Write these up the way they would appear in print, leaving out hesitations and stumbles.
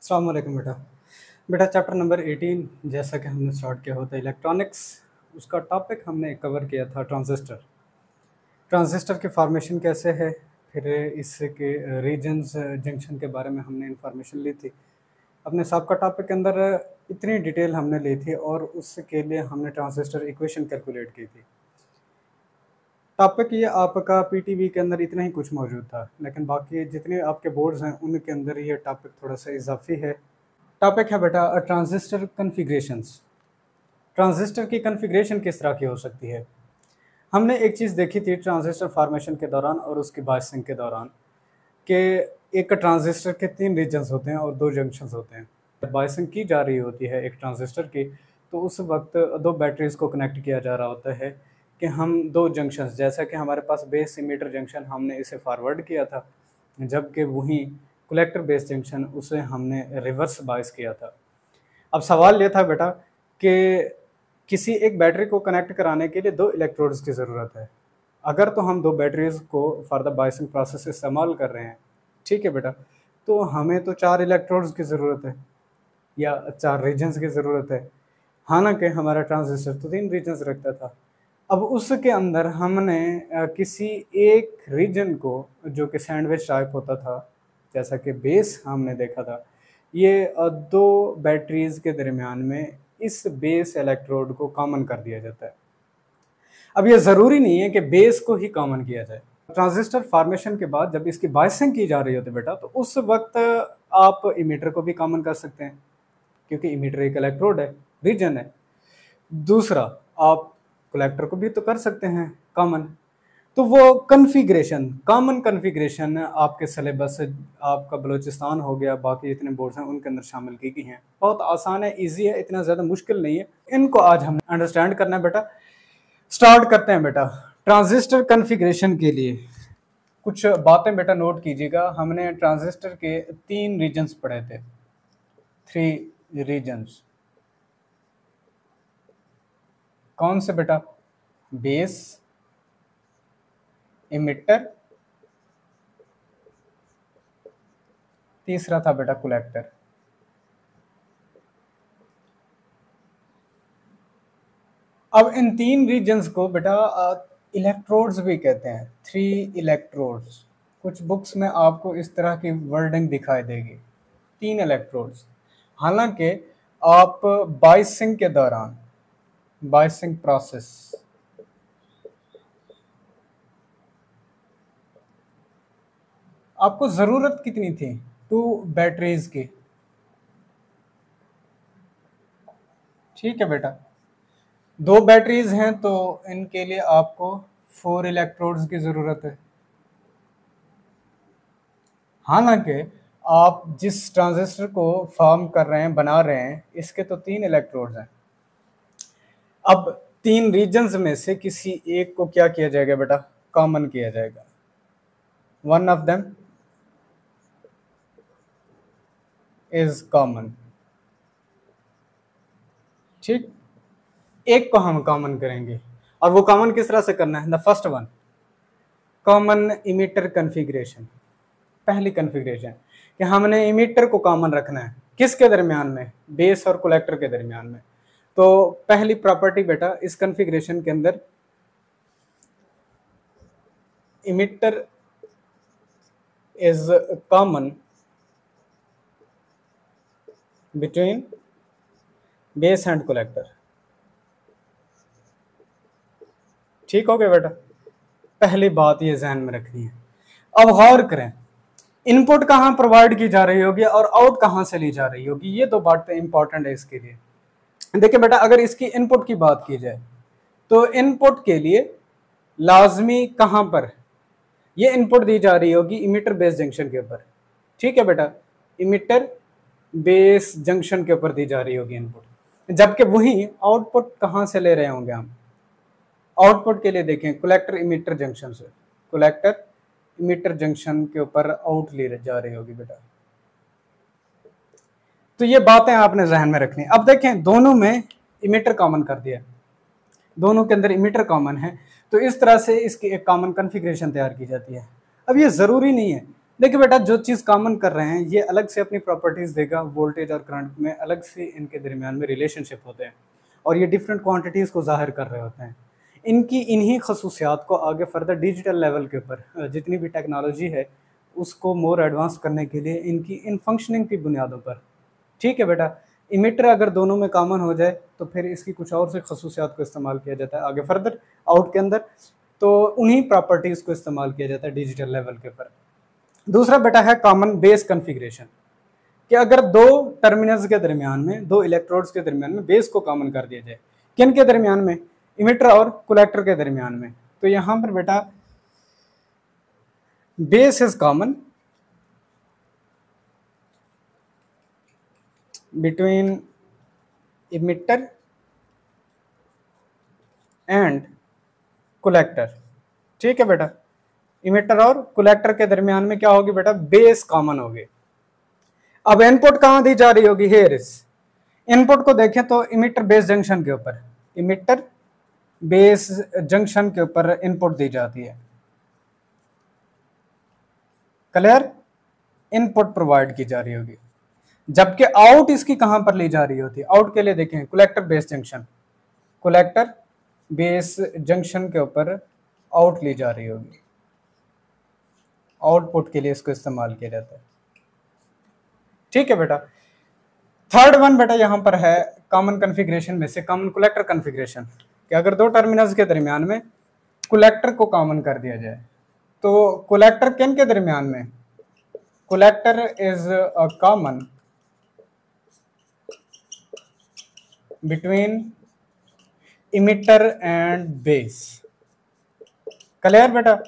अस्सलाम वालेकुम बेटा। बेटा चैप्टर नंबर 18 जैसा कि हमने स्टार्ट किया होता है इलेक्ट्रॉनिक्स, उसका टॉपिक हमने कवर किया था ट्रांजिस्टर। ट्रांजिस्टर की फॉर्मेशन कैसे है, फिर इसके रीजन्स जंक्शन के बारे में हमने इंफॉर्मेशन ली थी। अपने सबका टॉपिक के अंदर इतनी डिटेल हमने ली थी और उसके लिए हमने ट्रांजिस्टर इक्वेशन कैलकुलेट की थी। टॉपिक ये आपका पीटीवी के अंदर इतना ही कुछ मौजूद था, लेकिन बाकी जितने आपके बोर्ड्स हैं उनके अंदर ये टॉपिक थोड़ा सा इजाफी है। टॉपिक है बेटा ट्रांजिस्टर कन्फिग्रेशंस। ट्रांजिस्टर की कन्फिग्रेशन किस तरह की हो सकती है। हमने एक चीज़ देखी थी ट्रांजिस्टर फॉर्मेशन के दौरान और उसकी बायसिंग के दौरान कि एक ट्रांजिस्टर के 3 रीजन्स होते हैं और 2 जंक्शंस होते हैं। जब बायसिंग की जा रही होती है एक ट्रांजिस्टर की, तो उस वक्त 2 बैटरीज़ को कनेक्ट किया जा रहा होता है कि हम 2 जंक्शंस, जैसा कि हमारे पास बेस इमीटर जंक्शन हमने इसे फॉरवर्ड किया था, जबकि वहीं कलेक्टर बेस जंक्शन उसे हमने रिवर्स बायस किया था। अब सवाल ये था बेटा कि किसी एक बैटरी को कनेक्ट कराने के लिए 2 इलेक्ट्रोड्स की ज़रूरत है। अगर तो हम 2 बैटरीज़ को फॉर द बायसिंग प्रोसेस इस्तेमाल कर रहे हैं, ठीक है बेटा, तो हमें तो 4 इलेक्ट्रोड्स की ज़रूरत है या 4 रीजन्स की ज़रूरत है। हालांकि हमारा ट्रांजिस्टर तो 3 रीजन्स रखता था। अब उसके अंदर हमने किसी एक रीजन को, जो कि सैंडविच टाइप होता था, जैसा कि बेस हमने देखा था, ये 2 बैटरीज़ के दरमियान में इस बेस इलेक्ट्रोड को कॉमन कर दिया जाता है। अब ये ज़रूरी नहीं है कि बेस को ही कॉमन किया जाए। ट्रांजिस्टर फॉर्मेशन के बाद जब इसकी बायसिंग की जा रही होती है बेटा, तो उस वक्त आप इमीटर को भी कॉमन कर सकते हैं, क्योंकि इमीटर एक इलेक्ट्रोड है, रीजन है। दूसरा, आप कलेक्टर को भी तो कर सकते हैं कॉमन। तो वो कॉन्फ़िगरेशन, कॉमन कॉन्फ़िगरेशन आपके सिलेबस, आपका बलूचिस्तान हो गया, बाकी जितने बोर्ड्स हैं उनके अंदर शामिल की गई हैं। बहुत आसान है, ईजी है, इतना ज़्यादा मुश्किल नहीं है। इनको आज हम अंडरस्टैंड करना है बेटा। स्टार्ट करते हैं बेटा। ट्रांजिस्टर कॉन्फ़िगरेशन के लिए कुछ बातें बेटा नोट कीजिएगा। हमने ट्रांजिस्टर के 3 रीजन्स पढ़े थे, 3 रीजन्स। कौन से बेटा? बेस, इमिटर, तीसरा था बेटा कलेक्टर। अब इन 3 रीजन्स को बेटा इलेक्ट्रोड्स भी कहते हैं, 3 इलेक्ट्रोड्स। कुछ बुक्स में आपको इस तरह की वर्डिंग दिखाई देगी, 3 इलेक्ट्रोड्स। हालांकि आप बायसिंग के दौरान, बायसिंग प्रोसेस, आपको ज़रूरत कितनी थी? 2 बैटरीज की, ठीक है बेटा। 2 बैटरीज हैं तो इनके लिए आपको 4 इलेक्ट्रोड्स की ज़रूरत है। हालांकि आप जिस ट्रांजिस्टर को फॉर्म कर रहे हैं, बना रहे हैं, इसके तो 3 इलेक्ट्रोड्स हैं। अब 3 रीजन्स में से किसी एक को क्या किया जाएगा बेटा? कॉमन किया जाएगा। One of them is common, ठीक। एक को हम कॉमन करेंगे, और वो कॉमन किस तरह से करना है? The first one, common emitter configuration. पहली कॉन्फ़िगरेशन कि हमने इमीटर को कॉमन रखना है, किसके दरमियान में? बेस और कलेक्टर के दरमियान में। तो पहली प्रॉपर्टी बेटा इस कॉन्फ़िगरेशन के अंदर, emitter is common between base and collector. ठीक हो गया बेटा? पहली बात ये जहन में रखनी है। अब गौर करें, इनपुट कहाँ प्रोवाइड की जा रही होगी और आउट कहाँ से ली जा रही होगी, ये 2 बातें इंपॉर्टेंट है इसके लिए। देखिए बेटा, अगर इसकी इनपुट की बात की जाए तो इनपुट के लिए लाजमी कहाँ पर ये इनपुट दी जा रही होगी? इमीटर बेस जंक्शन के ऊपर, ठीक है बेटा। इमीटर बेस जंक्शन के ऊपर दी जा रही होगी इनपुट, जबकि वही आउटपुट कहाँ से ले रहे होंगे हम? आउटपुट के लिए देखें, कलेक्टर इमीटर जंक्शन से, कलेक्टर इमीटर जंक्शन के ऊपर आउट ले जा रही होगी बेटा। तो ये बातें आपने जहन में रखनी। अब देखें, दोनों में इमीटर कॉमन कर दिया, दोनों के अंदर इमीटर कॉमन है, तो इस तरह से इसकी एक कॉमन कॉन्फ़िगरेशन तैयार की जाती है। अब ये ज़रूरी नहीं है देखिए बेटा, जो चीज़ कॉमन कर रहे हैं ये अलग से अपनी प्रॉपर्टीज़ देगा, वोल्टेज और करंट में अलग से इनके दरमियान में रिलेशनशिप होते हैं और ये डिफरेंट क्वांटिटीज़ को ज़ाहिर कर रहे होते हैं। इनकी इन्हीं खसूसियात को आगे फर्दर डिजिटल लेवल के ऊपर जितनी भी टेक्नोलॉजी है उसको मोर एडवांस करने के लिए इनकी इन फंक्शनिंग की बुनियादों पर, ठीक है बेटा, इमिटर अगर दोनों में कॉमन हो जाए तो फिर इसकी कुछ और से खसूसियात को इस्तेमाल किया जाता है आगे फर्दर आउट के अंदर, तो उन्हीं प्रॉपर्टीज़ को इस्तेमाल किया जाता है डिजिटल लेवल के ऊपर। दूसरा बेटा है कॉमन बेस कॉन्फ़िगरेशन, कि अगर दो टर्मिनल्स के दरमियान में, दो इलेक्ट्रोड्स के दरमियान में बेस को कॉमन कर दिया जाए, किन के दरमियान में, इमिटर और कलेक्टर के दरमियान में, तो यहां पर बेटा base is common between emitter and collector, ठीक है बेटा, इमिटर और कलेक्टर के दरमियान में क्या होगी बेटा, बेस कॉमन होगी। अब इनपुट कहां दी जा रही होगी, हेयर इज, इनपुट को देखें तो इमिटर बेस जंक्शन के ऊपर, इमिटर बेस जंक्शन के ऊपर इनपुट दी जाती है, क्लियर, इनपुट प्रोवाइड की जा रही होगी, जबकि आउट इसकी कहां पर ली जा रही होती है, आउट के लिए देखें collector base junction, collector base junction के ऊपर आउट ली जा रही होगी, आउटपुट के लिए इसको इस्तेमाल किया जाता है, ठीक है बेटा। थर्ड वन बेटा यहां पर है कॉमन कॉन्फ़िगरेशन में से कॉमन कलेक्टर कॉन्फ़िगरेशन, कि अगर दो टर्मिनल्स के दरमियान में कलेक्टर को कॉमन कर दिया जाए, तो कलेक्टर किन के दरमियान में, collector is a common between emitter and base, clear बेटा,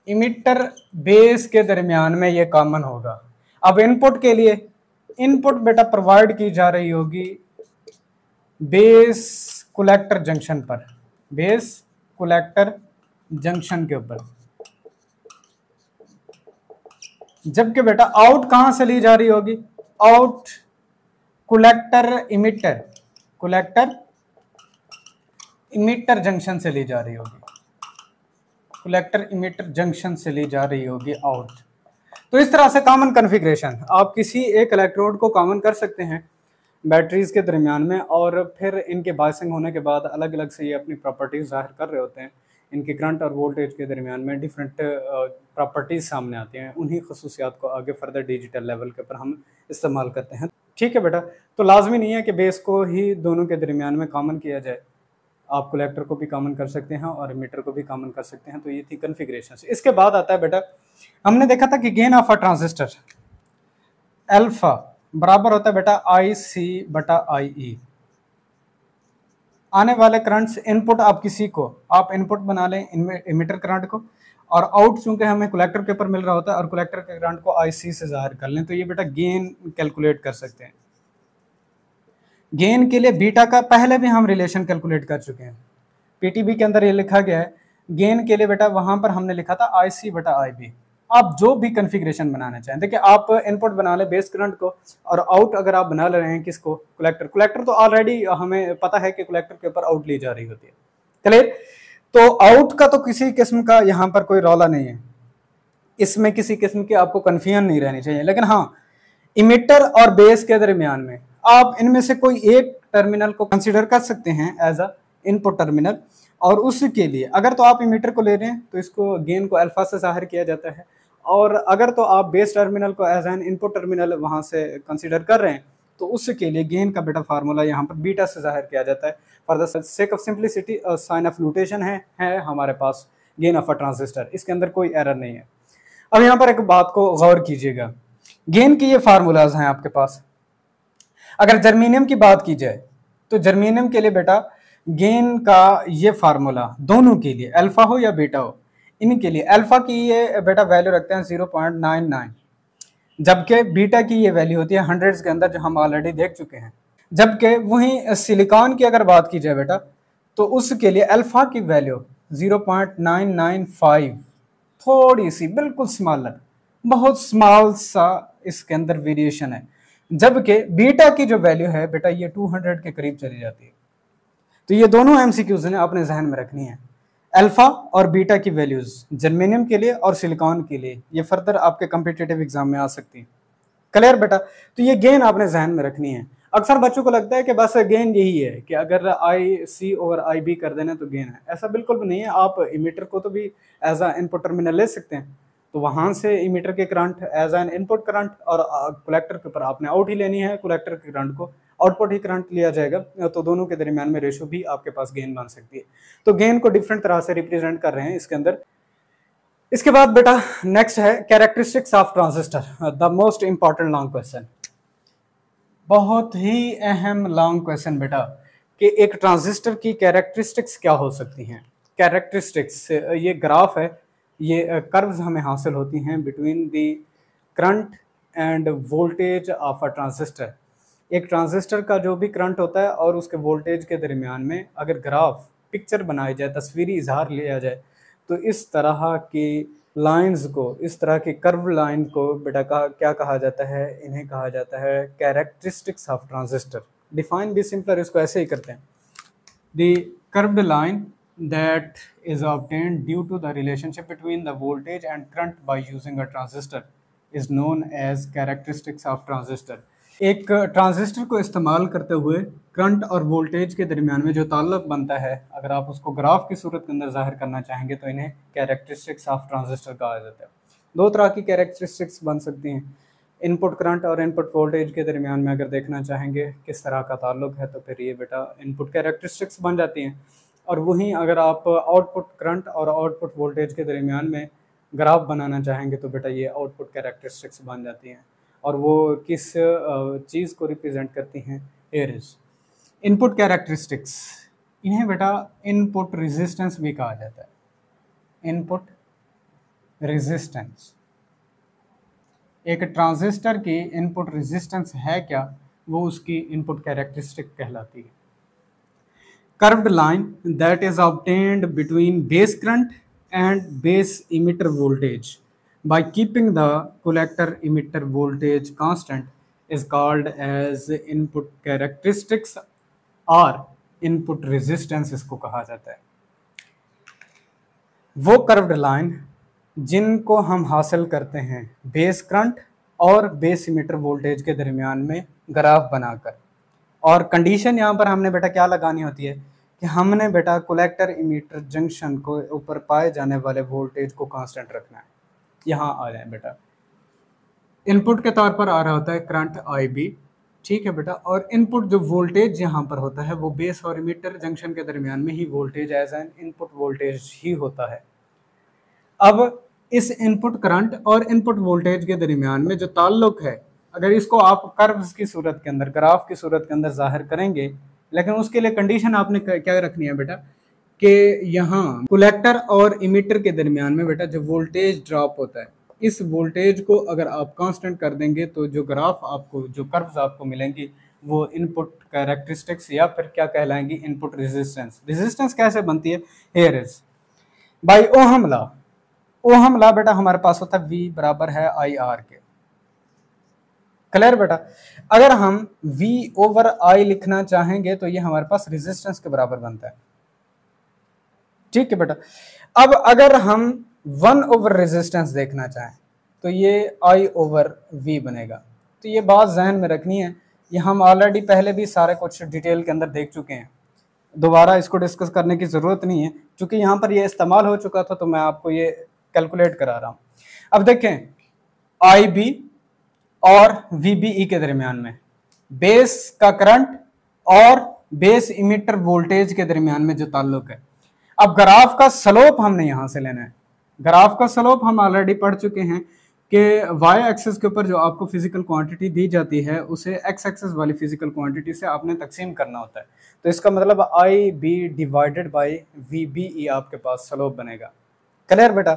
इमिटर बेस के दरमियान में ये कॉमन होगा। अब इनपुट के लिए, इनपुट बेटा प्रोवाइड की जा रही होगी बेस कलेक्टर जंक्शन पर, बेस कलेक्टर जंक्शन के ऊपर, जबकि बेटा आउट कहां से ली जा रही होगी, out collector emitter, collector emitter junction से ली जा रही होगी, कलेक्टर इमिटर जंक्शन से ली जा रही होगी आउट। तो इस तरह से कॉमन कॉन्फ़िगरेशन आप किसी एक इलेक्ट्रोड को कॉमन कर सकते हैं बैटरीज के दरमियान में, और फिर इनके बायसिंग होने के बाद अलग अलग से ये अपनी प्रॉपर्टीज जाहिर कर रहे होते हैं, इनके करंट और वोल्टेज के दरमियान में डिफरेंट प्रॉपर्टीज सामने आती हैं, उन्हीं खसूसियात को आगे फर्दर डिजिटल लेवल के ऊपर हम इस्तेमाल करते हैं, ठीक है बेटा। तो लाजमी नहीं है कि बेस को ही दोनों के दरमियान में कॉमन किया जाए, आप कलेक्टर को भी कॉमन कर सकते हैं और मीटर को भी कॉमन कर सकते हैं। तो ये थी कॉन्फ़िगरेशन। इसके बाद आता है बेटा, हमने देखा था कि gain of a transistor alpha बराबर होता है बेटा IC/IE। आने वाले करंट्स, इनपुट आप किसी को आप इनपुट बना लें इमिटर करंट को, और आउट चूंकि हमें कलेक्टर के ऊपर मिल रहा होता है और कलेक्टर के करंट को IC से जाहिर कर लें, तो ये बेटा गेन कैलकुलेट कर सकते हैं। गेन के लिए बीटा का पहले भी हम रिलेशन कैलकुलेट कर चुके हैं, पीटीबी के अंदर ये लिखा गया है। गेन के लिए बेटा वहां पर हमने लिखा था IC/IB। आप जो भी कॉन्फ़िगरेशन बनाना चाहें, देखिए आप इनपुट बना लें बेस करंट को, और आउट अगर आप बना ले रहे हैं किसको, कलेक्टर, कलेक्टर तो ऑलरेडी हमें पता है कि कलेक्टर के ऊपर आउट ली जा रही होती है, क्लियर। तो आउट का तो किसी किस्म का यहाँ पर कोई रौला नहीं है, इसमें किसी किस्म की आपको कन्फ्यूजन नहीं रहनी चाहिए। लेकिन हाँ, इमिटर और बेस के दरमियान में आप इनमें से कोई एक टर्मिनल को कंसीडर कर सकते हैं एज अ इनपुट टर्मिनल, और उसके लिए अगर तो आप इमिटर को ले रहे हैं तो इसको गेन को अल्फा से जाहिर किया जाता है, और अगर तो आप बेस टर्मिनल को एज एन इनपुट टर्मिनल वहां से कंसीडर कर रहे हैं तो उसके लिए गेन का बेटा फार्मूला यहाँ पर बीटा से जाहिर किया जाता है। For the sake of simplicity sign of fluctuation है हमारे पास गेन ऑफ अ ट्रांजिस्टर, इसके अंदर कोई एरर नहीं है। अब यहाँ पर एक बात को गौर कीजिएगा, गेन के ये फार्मूलाज हैं आपके पास। अगर जर्मेनियम की बात की जाए तो जर्मेनियम के लिए बेटा गेन का ये फार्मूला दोनों के लिए, अल्फा हो या बीटा हो, इनके लिए अल्फा की ये बेटा वैल्यू रखते हैं 0.99, जबकि बीटा की ये वैल्यू होती है हंड्रेड्स के अंदर, जो हम ऑलरेडी देख चुके हैं। जबकि वहीं सिलिकॉन की अगर बात की जाए बेटा तो उसके लिए अल्फा की वैल्यू 0.995, थोड़ी सी बिल्कुल स्मॉलर, बहुत स्मॉल सा इसके अंदर वेरिएशन है, जबकि बीटा की जो वैल्यू है बेटा ये 200 के करीब चली जाती है। तो ये दोनों एमसीक्यूज ने अपने जहन में रखनी है। अल्फा और बीटा की वैल्यूज जर्मेनियम के लिए और सिलिकॉन के लिए, ये फर्दर आपके कम्पिटिटिव एग्जाम में आ सकती है। क्लियर बेटा? तो ये गेन आपने जहन में रखनी है। अक्सर बच्चों को लगता है कि बस गेन यही है कि अगर आई सी ओवर आई बी कर देना तो गेन है। ऐसा बिल्कुल भी नहीं है। आप इमीटर को तो भी एज अ इनपुट टर्मिनल ले सकते हैं, तो वहां से इमीटर के current as an input current, और कलेक्टर के ऊपर आपने आउट ही लेनी है, कलेक्टर के करंट को आउटपुट ही करंट लिया जाएगा, तो दोनों के दरमियान में रेशो भी आपके पास गेन बन सकती है। तो गेन को डिफरेंट तरह से रिप्रेजेंट कर रहे हैं इसके अंदर। इसके बाद बेटा नेक्स्ट है characteristics of transistor, the most important long question, बहुत ही अहम लॉन्ग क्वेश्चन बेटा, कि एक ट्रांजिस्टर की कैरेक्टरिस्टिक्स क्या हो सकती हैं। कैरेक्टरिस्टिक्स ये ग्राफ है, ये कर्व्स हमें हासिल होती हैं between the current end voltage of a transistor. एक ट्रांजिस्टर का जो भी करंट होता है और उसके वोल्टेज के दरमियान में अगर ग्राफ पिक्चर बनाई जाए, तस्वीरी इजहार लिया जाए, तो इस तरह की लाइंस को, इस तरह की कर्व लाइन को बेटा क्या कहा जाता है? इन्हें कहा जाता है कैरेक्टरिस्टिक्स ऑफ ट्रांजिस्टर। डिफाइन भी सिंपलर, इसको ऐसे ही करते हैं, the curved line that is obtained due to the relationship between the voltage and current by using a transistor is known as characteristics of transistor। एक ट्रांजिस्टर को इस्तेमाल करते हुए करंट और वोल्टेज के दरमियान में जो ताल्लुक बनता है, अगर आप उसको ग्राफ की सूरत के अंदर जाहिर करना चाहेंगे तो इन्हें कैरेक्टरिस्टिक्स ऑफ ट्रांजिस्टर कहा जाता है। दो तरह की कैरेक्टरिस्टिक्स बन सकती हैं, इनपुट करंट और इनपुट वोल्टेज के दरमियान में अगर देखना चाहेंगे किस तरह का ताल्लुक है, तो फिर ये बेटा इनपुट कैरेक्टरिस्टिक्स बन जाती हैं। और वहीं अगर आप आउटपुट करंट और आउटपुट वोल्टेज के दरमियान में ग्राफ बनाना चाहेंगे तो बेटा ये आउटपुट कैरेक्टरिस्टिक्स बन जाती हैं। और वो किस चीज़ को रिप्रेजेंट करती हैं? हियर इज इनपुट कैरेक्टरिस्टिक्स, इन्हें बेटा इनपुट रेजिस्टेंस भी कहा जाता है। इनपुट रेजिस्टेंस, एक ट्रांजिस्टर की इनपुट रेजिस्टेंस है क्या, वो उसकी इनपुट कैरेक्टरिस्टिक कहलाती है। Curved line that is obtained between base current and base emitter voltage by keeping the collector emitter voltage constant is called as input characteristics or input resistance इसको कहा जाता है। वो कर्व्ड लाइन जिनको हम हासिल करते हैं बेस करंट और बेस इमिटर वोल्टेज के दरमियान में ग्राफ बनाकर, और कंडीशन यहाँ पर हमने बेटा क्या लगानी होती है कि हमने बेटा कलेक्टर इमीटर जंक्शन को ऊपर पाए जाने वाले वोल्टेज को कांस्टेंट रखना है। यहाँ आ जाए बेटा, इनपुट के तौर पर आ रहा होता है करंट आई बी, ठीक है बेटा, और इनपुट जो वोल्टेज यहाँ पर होता है वो बेस और इमीटर जंक्शन के दरमियान में ही voltage as an input voltage ही होता है। अब इस इनपुट करंट और इनपुट वोल्टेज के दरमियान में जो ताल्लुक है, अगर इसको आप कर्व्स की सूरत के अंदर, ग्राफ की सूरत के अंदर जाहिर करेंगे, लेकिन उसके लिए कंडीशन आपने क्या रखनी है बेटा कि यहाँ कलेक्टर और इमीटर के दरमियान में बेटा जो वोल्टेज ड्रॉप होता है, इस वोल्टेज को अगर आप कांस्टेंट कर देंगे तो जो ग्राफ आपको, जो कर्व्स आपको मिलेंगी वो इनपुट कैरेक्टरिस्टिक्स या फिर क्या कहलाएंगी? Input resistance. रेजिस्टेंस कैसे बनती है? Here is by ohm law. Ohm law बेटा हमारे पास होता है V बराबर है IR के। क्लियर बेटा? अगर हम V ओवर I लिखना चाहेंगे तो ये हमारे पास रेजिस्टेंस के बराबर बनता है, ठीक है बेटा। अब अगर हम 1 ओवर रेजिस्टेंस देखना चाहें तो ये I ओवर V बनेगा। तो ये बात जहन में रखनी है, ये हम ऑलरेडी पहले भी सारे कुछ डिटेल के अंदर देख चुके हैं, दोबारा इसको डिस्कस करने की ज़रूरत नहीं है, क्योंकि यहाँ पर ये इस्तेमाल हो चुका था तो मैं आपको ये कैलकुलेट करा रहा हूँ। अब देखें IB और VBE के दरमियान में बेस का करंट और बेस इमिटर वोल्टेज के दरमियान में जो ताल्लुक है, अब ग्राफ का स्लोप हमने यहां से लेना है। ग्राफ का स्लोप हम ऑलरेडी पढ़ चुके हैं कि वाई एक्सिस के ऊपर जो आपको फिजिकल क्वांटिटी दी जाती है उसे एक्स एक्सिस वाली फिजिकल क्वांटिटी से आपने तकसीम करना होता है। तो इसका मतलब IB डिवाइडेड बाई VBE आपके पास स्लोप बनेगा। क्लियर बेटा?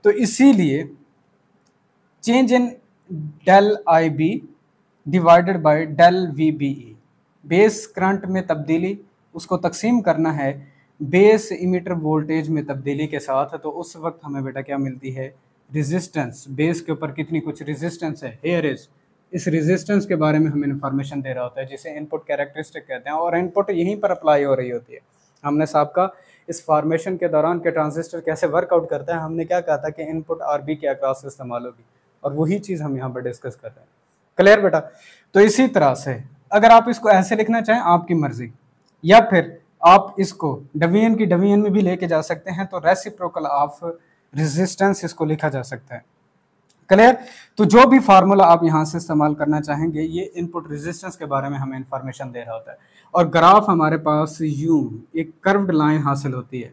तो इसीलिए change in del IB divided by del VBE, base current में तब्दीली उसको तकसीम करना है बेस इमीटर वोल्टेज में तब्दीली के साथ, तो उस वक्त हमें बेटा क्या मिलती है? रेजिस्टेंस। बेस के ऊपर कितनी कुछ रेजिस्टेंस है, हियर इज। इस रेजिस्टेंस के बारे में हमें इंफॉर्मेशन दे रहा होता है जिसे इनपुट कैरेक्टरिस्टिक कहते हैं, और इनपुट यहीं पर अप्लाई हो रही होती है। हमने साहब का इस फॉर्मेशन के दौरान के ट्रांजिस्टर कैसे वर्कआउट करता है, हमने क्या कहा था कि इनपुट आरबी के अक्रॉस इस्तेमाल होगी, और वही चीज़ हम यहाँ पर डिस्कस कर रहे हैं। क्लियर बेटा? तो इसी तरह से अगर आप इसको ऐसे लिखना चाहें आपकी मर्जी, या फिर आप इसको डिवीजन की डिवीजन में भी लेके जा सकते हैं, तो रेसिप्रोकल ऑफ रेजिस्टेंस इसको लिखा जा सकता है। क्लियर? तो जो भी फार्मूला आप यहाँ से इस्तेमाल करना चाहेंगे, ये इनपुट रेजिस्टेंस के बारे में हमें इंफॉर्मेशन दे रहा होता है, और ग्राफ हमारे पास यूं एक कर्व्ड लाइन हासिल होती है।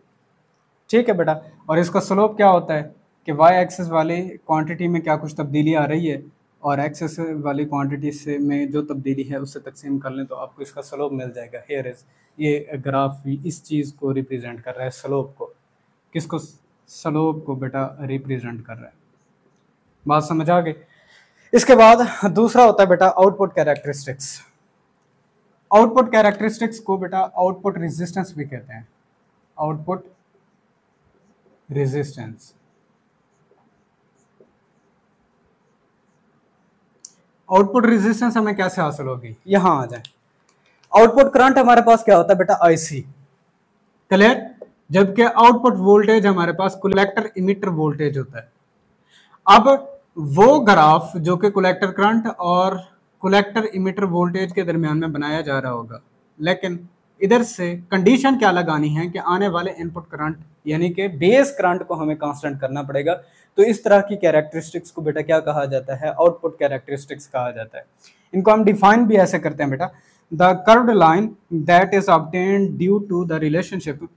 ठीक है बेटा? और इसका स्लोप क्या होता है कि वाई एक्सिस वाली क्वांटिटी में क्या कुछ तब्दीली आ रही है, और एक्सेस वाली क्वांटिटी से में जो तब्दीली है उससे तकसीम कर लें तो आपको इसका स्लोप मिल जाएगा। हियर इज, ये ग्राफ इस चीज़ को रिप्रेजेंट कर रहा है, स्लोप को। किसको? स्लोप को बेटा रिप्रेजेंट कर रहा है। बात समझ आ गई? इसके बाद दूसरा होता है बेटा आउटपुट कैरेक्टरिस्टिक्स। आउटपुट कैरेक्टरिस्टिक्स को बेटा आउटपुट रेजिस्टेंस भी कहते हैं। आउटपुट रेजिस्टेंस, आउटपुट रेजिस्टेंस हमें कैसे हासिल होगी? यहां आ जाए। आउटपुट करंट हमारे पास क्या होता है बेटा? आईसी। क्लियर? जबकि आउटपुट वोल्टेज हमारे पास कलेक्टर इमिटर वोल्टेज होता है। अब वो ग्राफ जो कि कलेक्टर करंट और कलेक्टर इमिटर वोल्टेज के दरमियान में बनाया जा रहा होगा, लेकिन इधर से कंडीशन क्या लगानी है कि आने वाले इनपुट करंट यानी कि बेस करंट को हमें कांस्टेंट करना पड़ेगा। तो इस तरह की कैरेक्टरिस्टिक्स को बेटा क्या कहा जाता है? आउटपुट कैरेक्टरिस्टिक्स कहा जाता है। इनको हम डिफाइन भी ऐसे करते हैं बेटा, the curved line that is obtained due to the relationship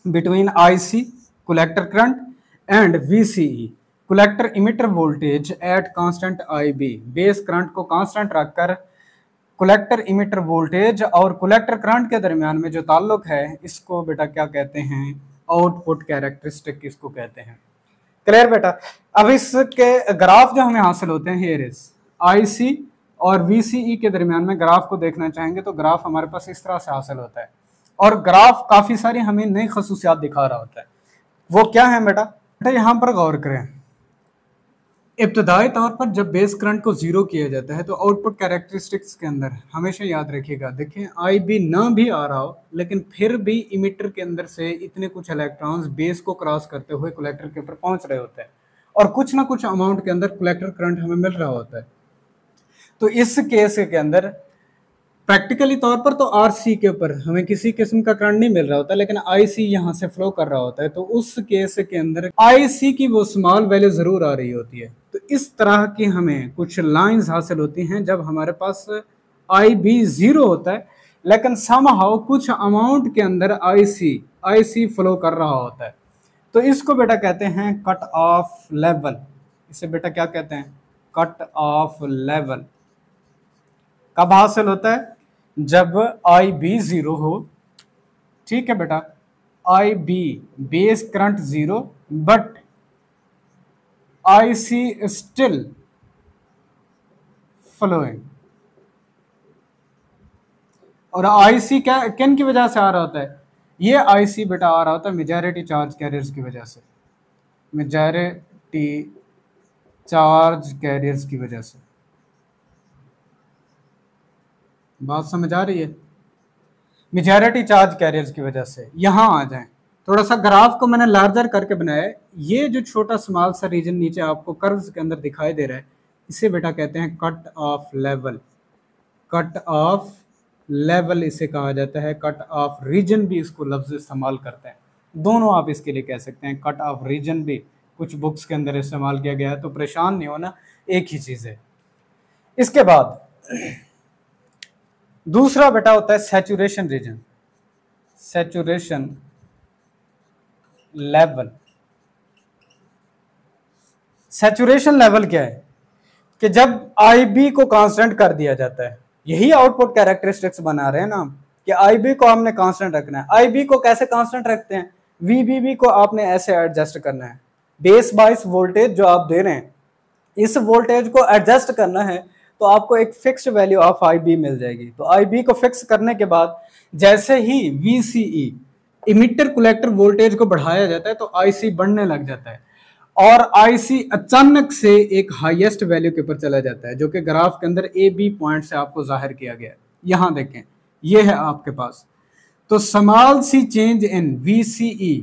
between IC collector current and VCE collector emitter voltage at constant IB. Base current को कांस्टेंट रखकर कलेक्टर इमिटर वोल्टेज और कलेक्टर करंट के दरमियान में जो ताल्लुक है, इसको बेटा क्या कहते हैं? आउटपुट कैरेक्टरिस्टिक इसको कहते हैं। क्लियर बेटा? अब इसके ग्राफ जो हमें हासिल होते हैं, हियर इज आईसी और वीसीई के दरमियान में ग्राफ को देखना चाहेंगे तो ग्राफ हमारे पास इस तरह से हासिल होता है, और ग्राफ काफी सारी हमें नई खसूसियात दिखा रहा होता है। वो क्या है बेटा? बेटा यहाँ पर गौर करें, इब्तदाई तौर पर जब बेस करंट को जीरो किया जाता है तो आउटपुट कैरेक्टरिस्टिक्स के अंदर हमेशा याद रखिएगा, देखें आई बी ना भी आ रहा हो लेकिन फिर भी इमिटर के अंदर से इतने कुछ इलेक्ट्रॉन्स बेस को क्रॉस करते हुए कलेक्टर के ऊपर पहुंच रहे होते हैं, और कुछ ना कुछ अमाउंट के अंदर कलेक्टर करंट हमें मिल रहा होता है। तो इस केस के अंदर प्रैक्टिकली तौर पर तो आरसी के ऊपर हमें किसी किस्म का करंट नहीं मिल रहा होता, लेकिन आईसी यहाँ से फ्लो कर रहा होता है। तो उस केस के अंदर आईसी की वो स्मॉल वैल्यू जरूर आ रही होती है। तो इस तरह की हमें कुछ लाइंस हासिल होती हैं जब हमारे पास आई बी जीरो होता है, लेकिन समहाउ कुछ अमाउंट के अंदर आईसी फ्लो कर रहा होता है। तो इसको बेटा कहते हैं कट ऑफ लेवल। इसे बेटा क्या कहते हैं? Cut off level. कब हासिल होता है? जब आई बी जीरो हो। ठीक है बेटा? I B base current zero but I C still flowing. और आई सी क्या किन की वजह से आ रहा होता है? ये आई सी बेटा आ रहा होता है मेजॉरिटी चार्ज कैरियर्स की वजह से। मेजॉरिटी चार्ज कैरियर्स की वजह से। बात समझ आ रही है? मेजॉरिटी चार्ज कैरियर्स की वजह से। यहां आ जाएं, थोड़ा सा ग्राफ को मैंने लार्जर करके बनाया है। ये जो छोटा स्मॉल सा रीजन नीचे आपको कर्व्स के अंदर दिखाई दे रहा है, इसे बेटा कहते हैं cut off level. Cut off level इसे कहा जाता है। कट ऑफ रीजन भी इसको लफ्ज इस्तेमाल करते हैं, दोनों आप इसके लिए कह सकते हैं। कट ऑफ रीजन भी कुछ बुक्स के अंदर इस्तेमाल किया गया है, तो परेशान नहीं होना, एक ही चीज है। इसके बाद दूसरा बेटा होता है saturation region, saturation level. Saturation level क्या है? कि जब आईबी को कांस्टेंट कर दिया जाता है, यही आउटपुट कैरेक्टरिस्टिक्स बना रहे हैं ना हम, कि आईबी को हमने कांस्टेंट रखना है। आईबी को कैसे कांस्टेंट रखते हैं? वीबीबी को आपने ऐसे एडजस्ट करना है। बेस बाइस वोल्टेज जो आप दे रहे हैं, इस वोल्टेज को एडजस्ट करना है, तो आपको एक fixed value of I B मिल जाएगी। तो आई बी को फिक्स करने के बाद जैसे ही वीसीई इमिटर कलेक्टर वोल्टेज को बढ़ाया जाता है तो आईसी बढ़ने लग जाता है, और आईसी अचानक से एक हाईएस्ट वैल्यू के ऊपर चला जाता है, जो कि ग्राफ के अंदर ए बी पॉइंट से आपको जाहिर किया गया है। यहां देखें, ये है आपके पास। तो small c change in VCE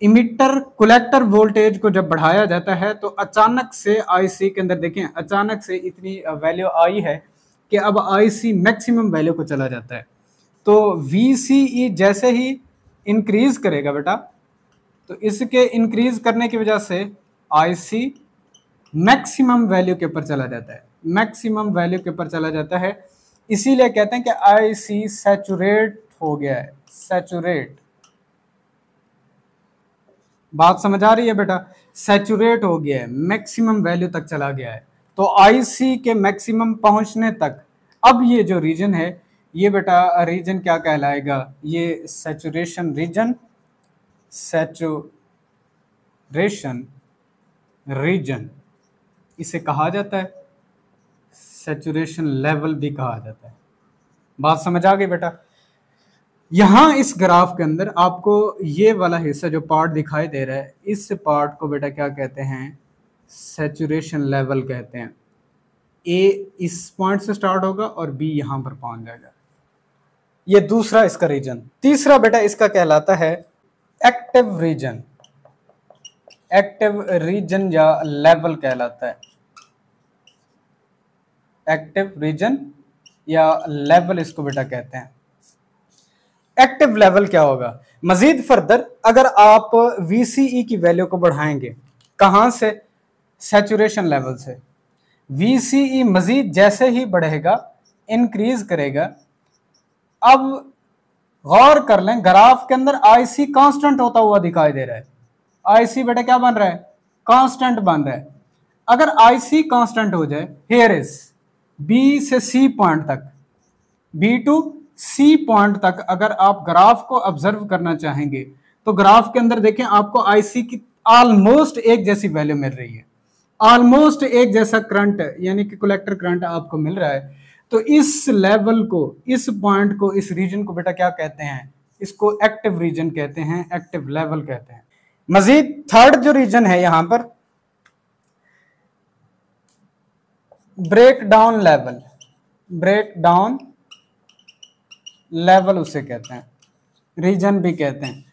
emitter collector voltage को जब बढ़ाया जाता है तो अचानक से IC के अंदर देखें, अचानक से इतनी वैल्यू आई है कि अब IC मैक्सिमम वैल्यू को चला जाता है। तो VCE जैसे ही इंक्रीज करेगा बेटा, तो इसके इंक्रीज करने की वजह से IC मैक्सिमम वैल्यू के ऊपर चला जाता है, मैक्सिमम वैल्यू के ऊपर चला जाता है। इसीलिए कहते हैं कि IC सैचुरेट हो गया है, सैचुरेट। बात समझ आ रही है बेटा? सैचुरेट हो गया है, मैक्सिमम वैल्यू तक चला गया है। तो IC के मैक्सिमम पहुंचने तक अब ये जो रीजन है, ये बेटा रीजन क्या कहलाएगा? ये सैचुरेशन रीजन, सैचुरेशन रीजन इसे कहा जाता है, सैचुरेशन लेवल भी कहा जाता है। बात समझ आ गई बेटा? यहां इस ग्राफ के अंदर आपको ये वाला हिस्सा जो पार्ट दिखाई दे रहा है, इस पार्ट को बेटा क्या कहते हैं? सैचुरेशन लेवल कहते हैं। ए इस पॉइंट से स्टार्ट होगा और बी यहां पर पहुंच जाएगा। ये दूसरा इसका रीजन। तीसरा बेटा इसका कहलाता है एक्टिव रीजन, एक्टिव रीजन या लेवल कहलाता है, एक्टिव रीजन या लेवल इसको बेटा कहते हैं। एक्टिव लेवल क्या होगा? मजीद फर्दर अगर आप VCE की वैल्यू को बढ़ाएंगे, कहां से? सैचुरेशन लेवल से। VCE मजीद जैसे ही बढ़ेगा, इंक्रीज करेगा। अब गौर कर लें, ग्राफ के अंदर IC कांस्टेंट होता हुआ दिखाई दे रहा है। IC बेटा क्या बन रहा है? कांस्टेंट बन रहा है। अगर IC कांस्टेंट हो जाए, हियर इज B से C पॉइंट तक, B टू C पॉइंट तक अगर आप ग्राफ को ऑब्जर्व करना चाहेंगे तो ग्राफ के अंदर देखें आपको IC की ऑलमोस्ट एक जैसी वैल्यू मिल रही है, ऑलमोस्ट एक जैसा करंट यानी कि कलेक्टर करंट आपको मिल रहा है। तो इस लेवल को, इस पॉइंट को, इस रीजन को बेटा क्या कहते हैं? इसको एक्टिव रीजन कहते हैं, एक्टिव लेवल कहते हैं। मजीद थर्ड जो रीजन है यहां पर break down level, break down level उसे कहते हैं, रीजन भी कहते हैं।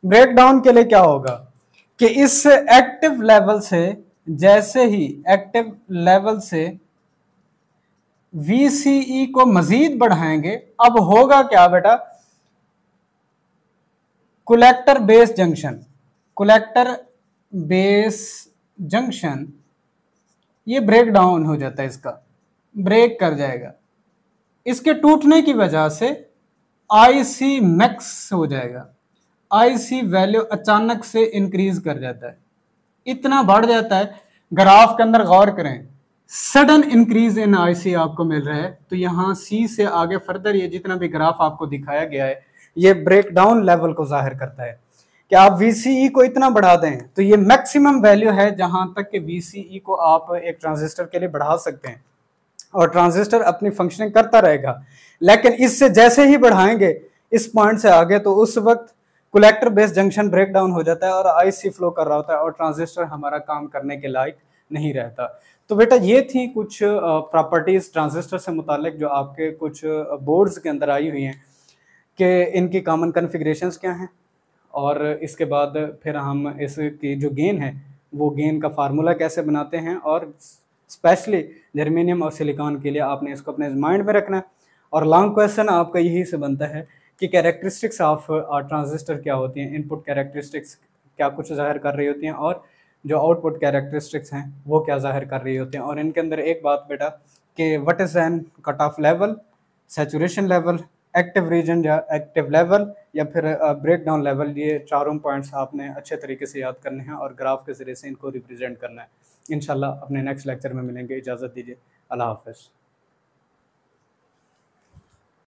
ब्रेक डाउन के लिए क्या होगा कि इस एक्टिव लेवल से, जैसे ही एक्टिव लेवल से VCE को मजीद बढ़ाएंगे, अब होगा क्या बेटा? Collector base junction, collector base junction ये ब्रेक डाउन हो जाता है, इसका ब्रेक कर जाएगा। इसके टूटने की वजह से IC मैक्स हो जाएगा, IC वैल्यू अचानक से इंक्रीज कर जाता है, इतना बढ़ जाता है। ग्राफ के अंदर गौर करें, सडन इंक्रीज इन IC आपको मिल रहा है। तो यहाँ C से आगे फर्दर ये जितना भी ग्राफ आपको दिखाया गया है, ये ब्रेक डाउन लेवल को जाहिर करता है कि आप VCE को इतना बढ़ा दें तो ये मैक्सिमम वैल्यू है जहां तक कि VCE को आप एक ट्रांजिस्टर के लिए बढ़ा सकते हैं और ट्रांजिस्टर अपनी फंक्शनिंग करता रहेगा। लेकिन इससे जैसे ही बढ़ाएंगे इस पॉइंट से आगे, तो उस वक्त collector base junction break down हो जाता है और IC फ्लो कर रहा होता है और ट्रांजिस्टर हमारा काम करने के लायक नहीं रहता। तो बेटा ये थी कुछ प्रॉपर्टीज ट्रांजिस्टर से मुतालिक जो आपके कुछ बोर्ड्स के अंदर आई हुई हैं कि इनकी कॉमन कॉन्फ़िगरेशंस क्या हैं, और इसके बाद फिर हम इसकी जो गेन है वो गेन का फार्मूला कैसे बनाते हैं, और स्पेशली जर्मेनियम और सिलिकॉन के लिए आपने इसको अपने माइंड में रखना है। और लॉन्ग क्वेश्चन आपका यही से बनता है कि कैरेक्टरिस्टिक्स ऑफ ट्रांजिस्टर क्या होती हैं, इनपुट कैरेक्टरिस्टिक्स क्या कुछ जाहिर कर रही होती हैं और जो आउटपुट कैरेक्टरिस्टिक्स हैं वो क्या जाहिर कर रही होती हैं। और इनके अंदर एक बात बेटा कि what is an cut off level, saturation level, active region या एक्टिव लेवल या फिर ब्रेक डाउन लेवल, ये चारों पॉइंट्स आपने अच्छे तरीके से याद करने हैं और ग्राफ के ज़रिए से इनको रिप्रेजेंट करना है। इंशाल्लाह अपने नेक्स्ट लेक्चर में मिलेंगे। इजाज़त दीजिए, अल्लाह हाफ़िज़।